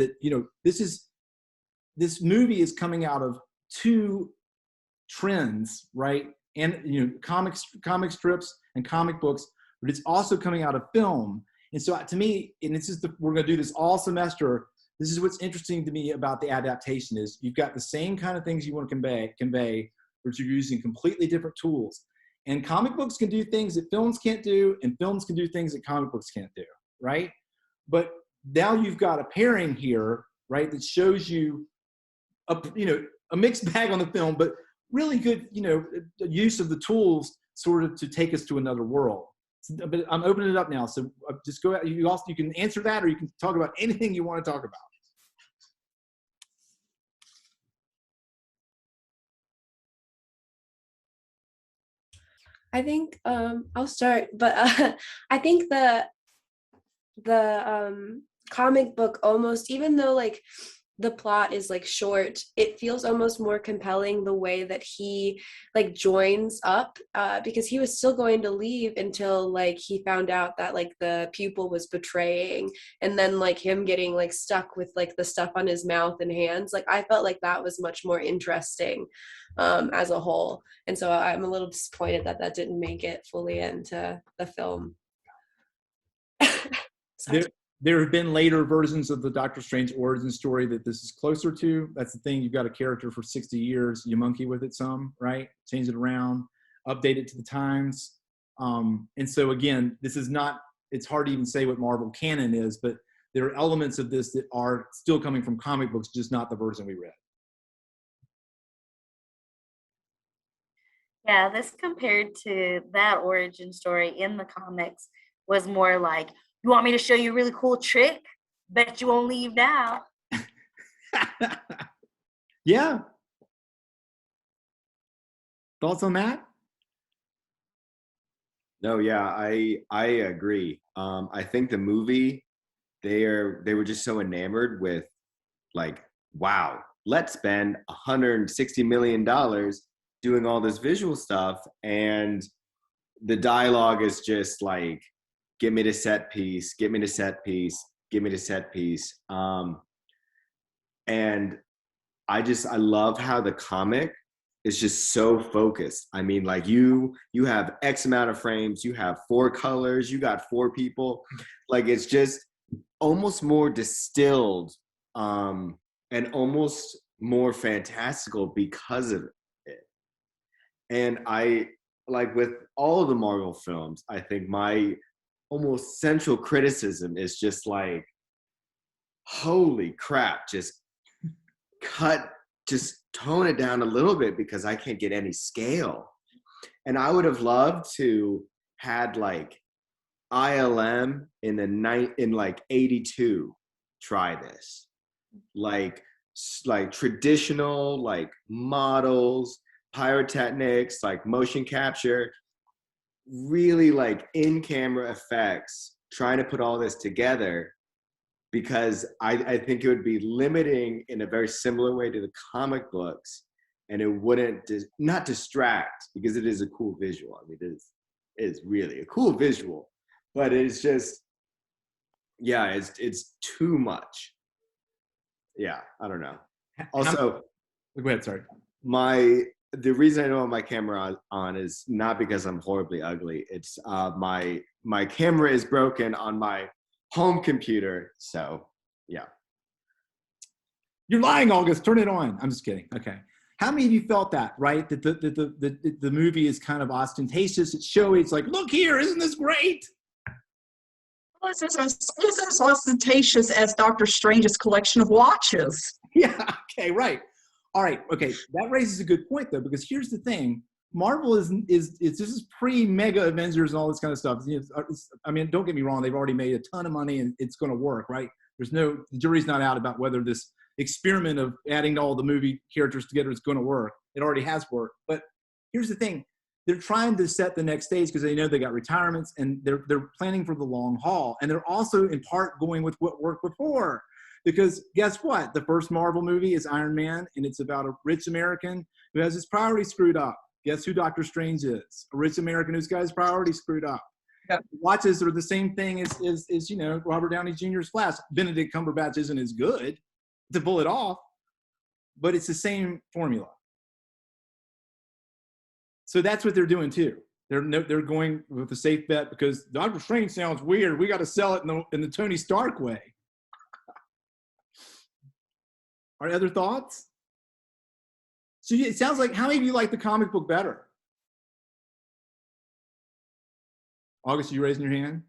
this movie is coming out of two trends, right? And comic strips and comic books, but it's also coming out of film. And so to me, and it's just we're going to do this all semester. This is what's interesting to me about the adaptation is you've got the same kind of things you want to convey, but you're using completely different tools. And comic books can do things that films can't do, and films can do things that comic books can't do, right? But now you've got a pairing here, right, that shows you a mixed bag on the film, but really good, use of the tools sort of to take us to another world. But I'm opening it up now, so just go out. You can answer that, or you can talk about anything you want to talk about. I think I'll start, but I think the comic book almost, even though like the plot is like short, it feels almost more compelling the way that he like joins up, because he was still going to leave until like he found out that like the pupil was betraying, and then like him getting like stuck with like the stuff on his mouth and hands. Like I felt like that was much more interesting as a whole, and so I'm a little disappointed that didn't make it fully into the film. There have been later versions of the Doctor Strange origin story that this is closer to. That's the thing. You've got a character for 60 years. You monkey with it some, right? Change it around, update it to the times. And so again, this is not, it's hard to even say what Marvel canon is, but there are elements of this that are still coming from comic books, just not the version we read. Yeah, this compared to that origin story in the comics was more like, you want me to show you a really cool trick? Bet you won't leave now. Yeah. Thoughts on that? No, yeah, I agree. I think the movie, they were just so enamored with like, wow, let's spend $160 million doing all this visual stuff, and the dialogue is just like, give me the set piece, give me the set piece, give me the set piece. And I love how the comic is just so focused. I mean, like you have X amount of frames, you have 4 colors, you got 4 people. Like it's just almost more distilled and almost more fantastical because of it. And I, like with all of the Marvel films, I think my almost central criticism is just like, holy crap, just tone it down a little bit because I can't get any scale. And I would have loved to had like ILM in like 82 try this, like traditional like models, pyrotechnics, like motion capture, really like in-camera effects, trying to put all this together, because I think it would be limiting in a very similar way to the comic books, and it wouldn't not distract, because it is a cool visual. I mean, it is really a cool visual, but it's just, yeah, it's too much. Yeah, I don't know. Also, go ahead, sorry. The reason I don't have my camera on is not because I'm horribly ugly. It's my camera is broken on my home computer. So yeah. You're lying, August. Turn it on. I'm just kidding. Okay. How many of you felt that, right? That the movie is kind of ostentatious. It's showy. It's like, look here, isn't this great? Well, it's as ostentatious as Doctor Strange's collection of watches. Yeah. Okay. Right. All right. Okay. That raises a good point, though, because here's the thing: Marvel is this is pre-Mega Avengers and all this kind of stuff. I mean, don't get me wrong; they've already made a ton of money and it's going to work, right? The jury's not out about whether this experiment of adding all the movie characters together is going to work. It already has worked. But here's the thing: they're trying to set the next stage because they know they got retirements and they're planning for the long haul. And they're also in part going with what worked before. Because guess what? The first Marvel movie is Iron Man, and it's about a rich American who has his priorities screwed up. Guess who Doctor Strange is? A rich American who's got his priorities screwed up. Yep. Watches are the same thing as you know, Robert Downey Jr.'s Flash. Benedict Cumberbatch isn't as good to pull it off, but it's the same formula. So that's what they're doing too. They're going with a safe bet because Doctor Strange sounds weird. We got to sell it in the Tony Stark way. Are there other thoughts? So it sounds like, how many of you like the comic book better? August, you raising your hand?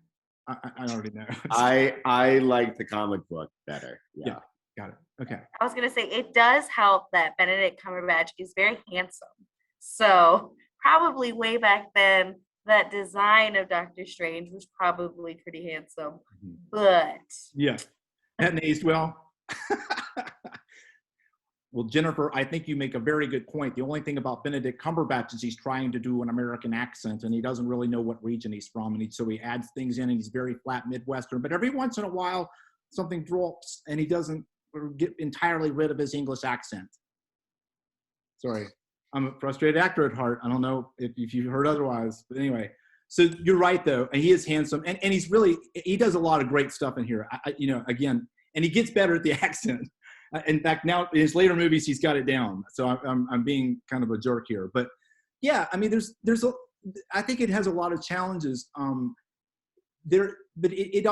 I already know. I like the comic book better. Yeah. Got it. Okay. I was gonna say it does help that Benedict Cumberbatch is very handsome. So probably way back then, that design of Doctor Strange was probably pretty handsome. But yeah, hadn't aged well. Well, Jennifer, I think you make a very good point. The only thing about Benedict Cumberbatch is he's trying to do an American accent, and he doesn't really know what region he's from, and so he adds things in, and he's very flat Midwestern. But every once in a while, something drops, and he doesn't get entirely rid of his English accent. Sorry, I'm a frustrated actor at heart. I don't know if you heard otherwise, but anyway. So you're right, though, and he is handsome, and he does a lot of great stuff in here. Again, and he gets better at the accent. In fact, now in his later movies, he's got it down. So I'm being kind of a jerk here, but yeah, I mean, I think it has a lot of challenges. But it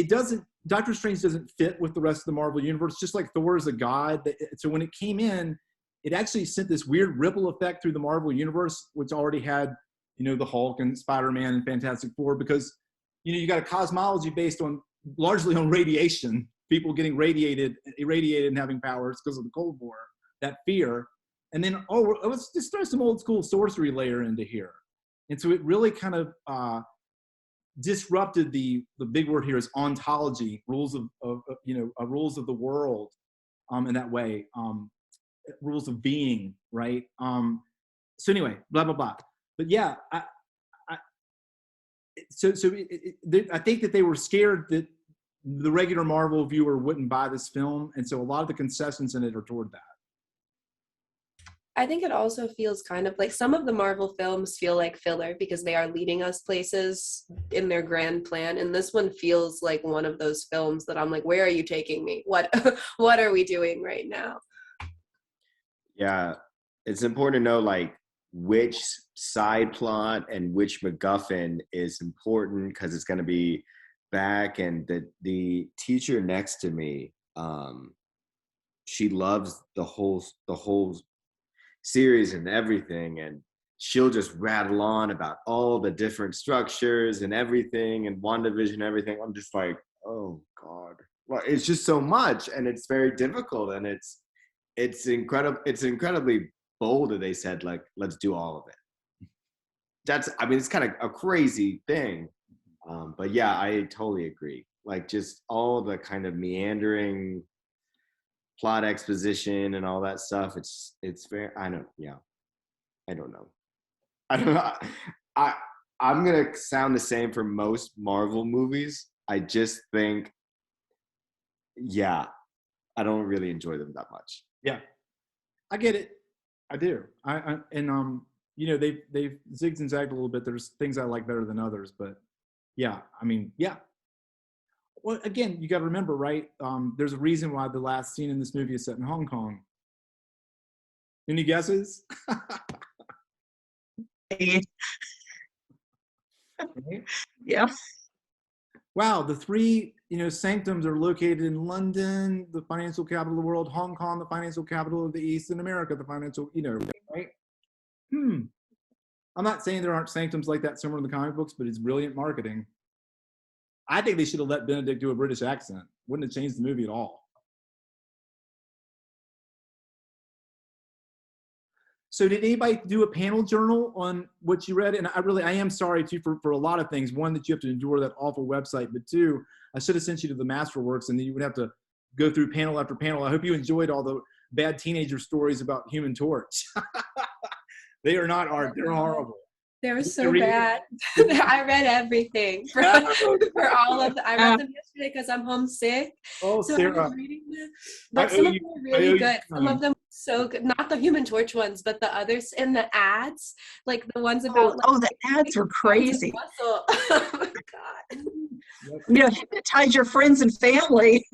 doesn't. Doctor Strange doesn't fit with the rest of the Marvel universe. Just like Thor is a god. So when it came in, it actually sent this weird ripple effect through the Marvel universe, which already had, the Hulk and Spider-Man and Fantastic Four, because you got a cosmology based largely on radiation. People getting irradiated and having powers because of the Cold War, that fear. And then, let's just throw some old school sorcery layer into here. And so it really kind of disrupted the big word here is ontology, rules of rules of the world in that way, rules of being, right? So anyway, blah, blah, blah. But yeah, I think that they were scared that the regular Marvel viewer wouldn't buy this film, and so a lot of the concessions in it are toward that. I think it also feels kind of like some of the Marvel films feel like filler because they are leading us places in their grand plan, and this one feels like one of those films that I'm like, where are you taking me? What are we doing right now? Yeah, it's important to know like which side plot and which MacGuffin is important because it's going to be back. And the teacher next to me, she loves the whole series and everything, and she'll just rattle on about all the different structures and everything and WandaVision and everything. I'm just like, oh God, well, it's just so much, and it's very difficult, and it's incredible. It's incredibly bold that they said like, let's do all of it. It's kind of a crazy thing. But yeah, I totally agree. Like just all the kind of meandering plot exposition and all that stuff. It's very, I don't know. I'm going to sound the same for most Marvel movies. I just think, yeah, I don't really enjoy them that much. Yeah, I get it. I do. They've zigged and zagged a little bit. There's things I like better than others, but yeah, yeah. Well, again, you got to remember, right? There's a reason why the last scene in this movie is set in Hong Kong. Any guesses? Yeah. Wow, the three, sanctums are located in London, the financial capital of the world, Hong Kong, the financial capital of the East, and America, the financial, right? I'm not saying there aren't sanctums like that somewhere in the comic books, but it's brilliant marketing. I think they should have let Benedict do a British accent. Wouldn't have changed the movie at all. So did anybody do a panel journal on what you read? And I am sorry too for a lot of things. One, that you have to endure that awful website, but two, I should have sent you to the Masterworks and then you would have to go through panel after panel. I hope you enjoyed all the bad teenager stories about Human Torch. They are not art, they're horrible. They were Did you so read it? bad. I read everything for all of them. I read them yesterday because I'm homesick. Oh, So I Sarah. was reading them. I But some owe of you- them were I owe really you good. Some time. of them were so good. Not the Human Torch ones, but the others and the ads, like the ones Oh, about like, the ads were crazy. muscle. Oh my God. You know, hypnotize your friends and family.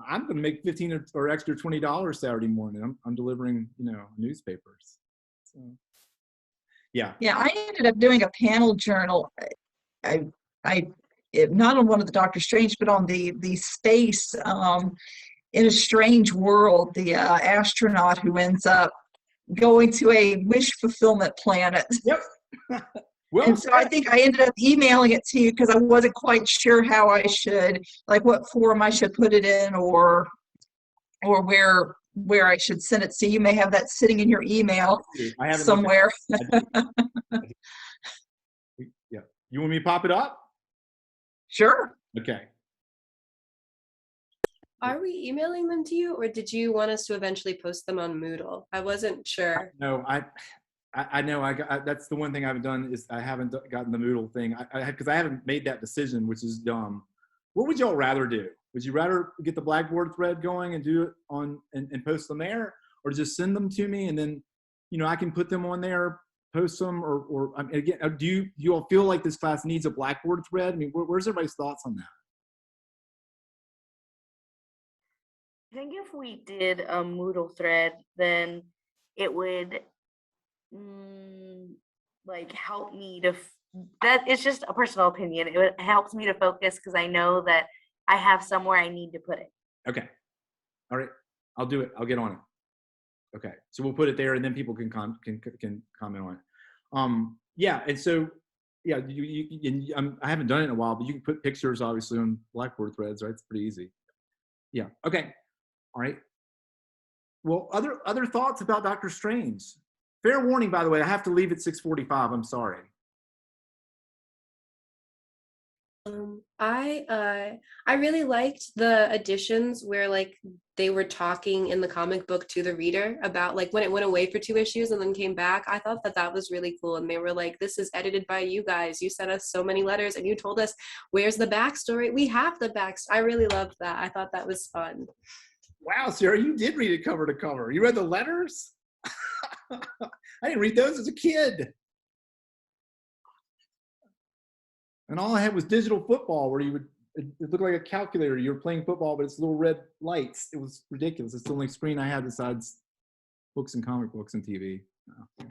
I'm going to make $15 or extra $20 Saturday morning. I'm delivering, newspapers. So, yeah. Yeah, I ended up doing a panel journal. Not on one of the Doctor Strange, but on the space in a strange world, the astronaut who ends up going to a wish fulfillment planet. Yep. Well, And so I think I ended up emailing it to you because I wasn't quite sure how I should, like what form I should put it in, or where I should send it. So you may have that sitting in your email I have it somewhere. Yeah. You want me to pop it up? Sure. Okay. Are we emailing them to you, or did you want us to eventually post them on Moodle? I wasn't sure. No, I know. That's the one thing I haven't done is I haven't gotten the Moodle thing. Because I haven't made that decision, which is dumb. What would y'all rather do? Would you rather get the Blackboard thread going and do it on and post them there, or just send them to me and then, I can put them on there, post them, or again, do you all feel like this class needs a Blackboard thread? I mean, where's everybody's thoughts on that? I think if we did a Moodle thread, then it would help me to that it's just a personal opinion. It helps me to focus because I know that I have somewhere I need to put it. Okay. All right. I'll do it. I'll get on it. Okay. So we'll put it there and then people can comment on it. Yeah. And so, yeah, I haven't done it in a while, but you can put pictures obviously on Blackboard threads, right? It's pretty easy. Yeah. Okay. All right. Well, other thoughts about Doctor Strange? Fair warning, by the way, I have to leave at 6:45. I'm sorry. I really liked the additions where like they were talking in the comic book to the reader about like when it went away for 2 issues and then came back. I thought that was really cool, and they were like, "This is edited by you guys. You sent us so many letters, and you told us where's the backstory. We have the backstory." I really loved that. I thought that was fun. Wow, Sarah, you did read it cover to cover. You read the letters? I didn't read those as a kid. And all I had was digital football where it looked like a calculator. You were playing football, but it's little red lights. It was ridiculous. It's the only screen I had besides books and comic books and TV.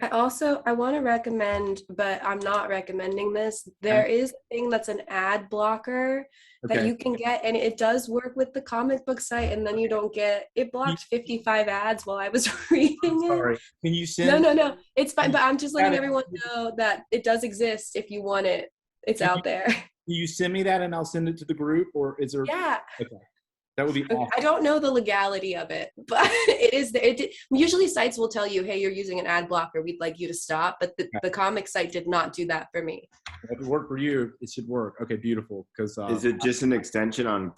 I want to recommend, but I'm not recommending this. There is a thing that's an ad blocker that you can get, and it does work with the comic book site, and then you don't get, it blocked 55 ads while I was reading it. Sorry. Can you send? No, it's fine, but I'm just letting everyone know that it does exist if you want it. It's out there. Can you send me that and I'll send it to the group, or is there? Yeah. Okay. That would be awesome. I don't know the legality of it, but it is there. Usually sites will tell you, hey, you're using an ad blocker. We'd like you to stop. But the comic site did not do that for me. If it worked for you, it should work. Okay, beautiful. Because is it just an extension on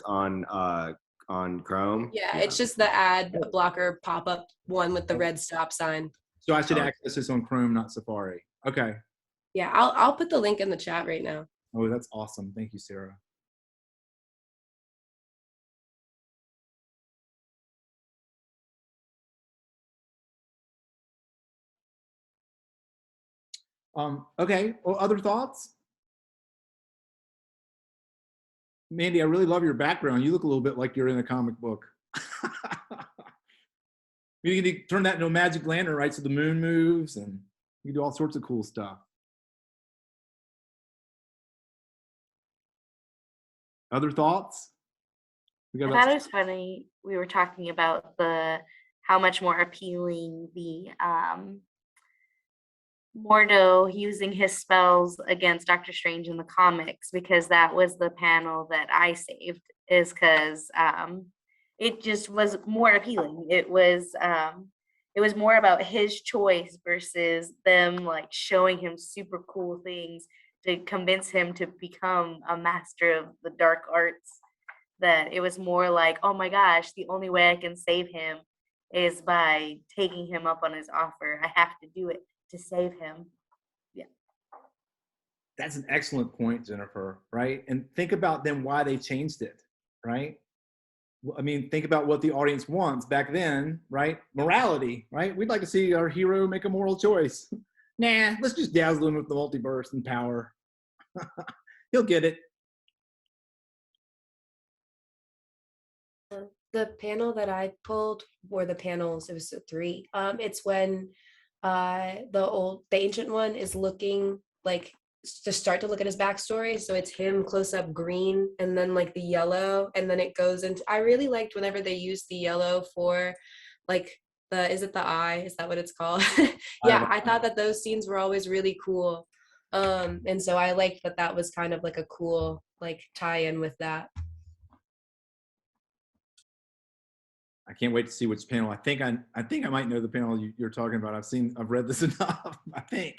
Chrome? Yeah, it's just the ad blocker pop-up one with the red stop sign. So I should access this on Chrome, not Safari. Okay. Yeah, I'll put the link in the chat right now. Oh, that's awesome. Thank you, Sarah. Okay. Well, other thoughts? Mandy, I really love your background. You look a little bit like you're in a comic book. You can turn that into a magic lantern, right? So the moon moves and you can do all sorts of cool stuff. Other thoughts? I thought it was funny. We were talking about how much more appealing the Mordo using his spells against Doctor Strange in the comics, because that was the panel that I saved, is because it just was more appealing. It was more about his choice versus them like showing him super cool things to convince him to become a master of the dark arts. That it was more like, oh my gosh, the only way I can save him is by taking him up on his offer. I have to do it to save him. That's an excellent point, Jennifer, right? And think about then why they changed it, right? I mean, think about what the audience wants back then, right? Morality, right? We'd like to see our hero make a moral choice. Nah, let's just dazzle him with the multiverse and power. He'll get it. The panel that I pulled were the panels, it was 3. It's when the ancient one is looking like to start to look at his backstory. So it's him close up green and then like the yellow, and then it goes into, I really liked whenever they used the yellow for like is it the eye? Is that what it's called? Yeah, I thought that those scenes were always really cool. And so I liked that was kind of like a cool like tie-in with that. I can't wait to see which panel. I think I might know the panel you're talking about. I've read this enough. I think.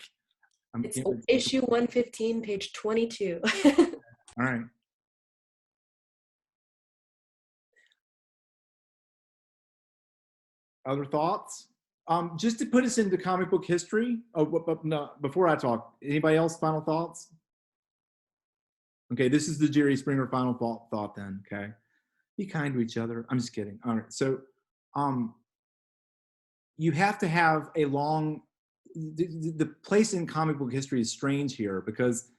It's issue 115, page 22. All right. Other thoughts? Just to put us into comic book history. Oh, no, before I talk, anybody else final thoughts? Okay, this is the Jerry Springer final thought then, okay? Be kind to each other. I'm just kidding. All right, so you have to have a long, the place in comic book history is strange here because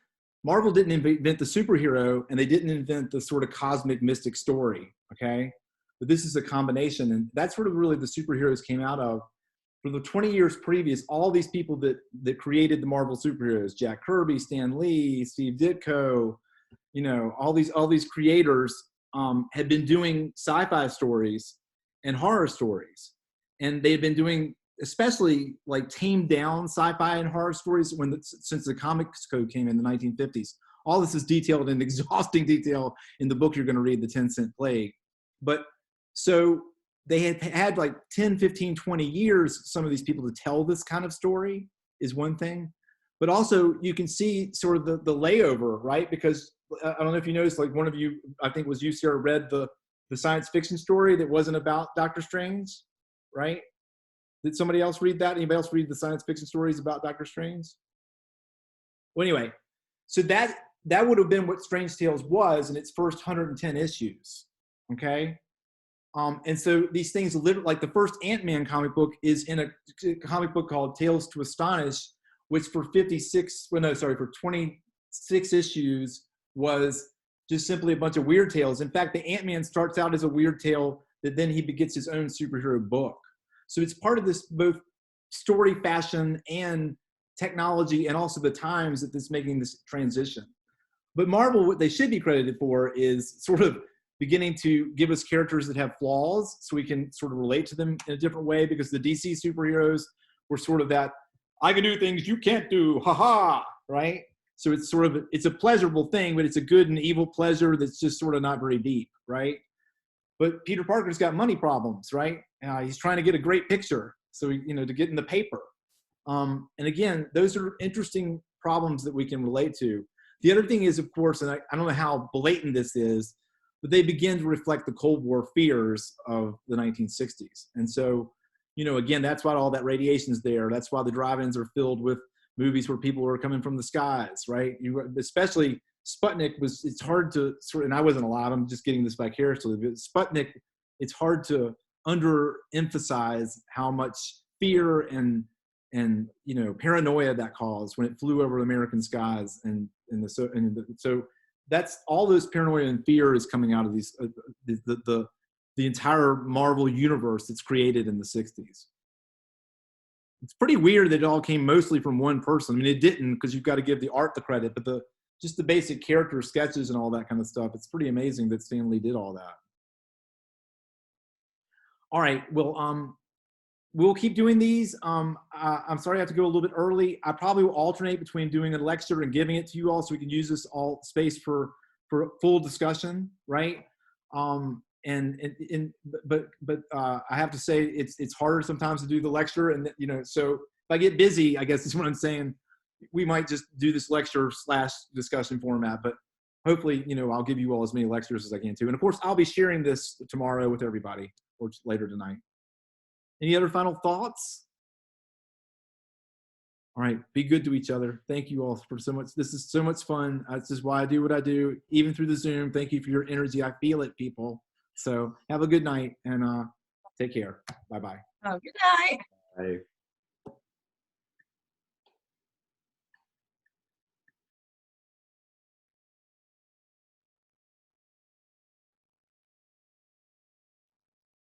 Marvel didn't invent the superhero and they didn't invent the sort of cosmic mystic story, okay? But this is a combination, and that's sort of really the superheroes came out of. For the 20 years previous, all these people that created the Marvel superheroes, Jack Kirby, Stan Lee, Steve Ditko, you know, all these creators had been doing sci-fi stories and horror stories. And they've been doing especially like tamed down sci-fi and horror stories since the Comics Code came in the 1950s. All this is detailed in exhausting detail in the book you're going to read, The 10-Cent Plague. But so they had like 10, 15, 20 years, some of these people, to tell this kind of story is one thing. But also you can see sort of the layover, right? Because I don't know if you noticed, like one of you, I think it was you, Sarah, read the science fiction story that wasn't about Doctor Strange, right? Did somebody else read that? Anybody else read the science fiction stories about Doctor Strange? Well, anyway, so that would have been what Strange Tales was in its first 110 issues, okay? And so these things, like the first Ant-Man comic book is in a comic book called Tales to Astonish, which for 26 issues was just simply a bunch of weird tales. In fact, the Ant-Man starts out as a weird tale that then he gets his own superhero book. So it's part of this both story fashion and technology and also the times that this making this transition. But Marvel, what they should be credited for is sort of beginning to give us characters that have flaws so we can sort of relate to them in a different way, because the DC superheroes were sort of that, I can do things you can't do, haha, right? So it's sort of, it's a pleasurable thing, but it's a good and evil pleasure that's just sort of not very deep, right? But Peter Parker's got money problems, right? He's trying to get a great picture, so to get in the paper. And again, those are interesting problems that we can relate to. The other thing is, of course, and I don't know how blatant this is, but they begin to reflect the Cold War fears of the 1960s. And so, again, that's why all that radiation is there. That's why the drive-ins are filled with movies where people are coming from the skies, right? Especially Sputnik it's hard to sort of, and I wasn't alive, I'm just getting this vicariously, but Sputnik, it's hard to underemphasize how much fear and paranoia that caused when it flew over American skies. So that's all those paranoia and fear is coming out of these, the entire Marvel universe that's created in the 60s. It's pretty weird that it all came mostly from one person. I mean, it didn't, because you've got to give the art the credit, but just the basic character sketches and all that kind of stuff, it's pretty amazing that Stan Lee did all that. All right, well, we'll keep doing these. I'm sorry I have to go a little bit early. I probably will alternate between doing a lecture and giving it to you all so we can use this all space for full discussion, right? But I have to say it's harder sometimes to do the lecture, and so if I get busy, I guess is what I'm saying, we might just do this lecture / discussion format, but hopefully, I'll give you all as many lectures as I can too. And of course, I'll be sharing this tomorrow with everybody or later tonight. Any other final thoughts? All right. Be good to each other. Thank you all for so much. This is so much fun. This is why I do what I do, even through the Zoom. Thank you for your energy. I feel it, people. So have a good night and take care. Bye-bye. Oh, good night. Bye.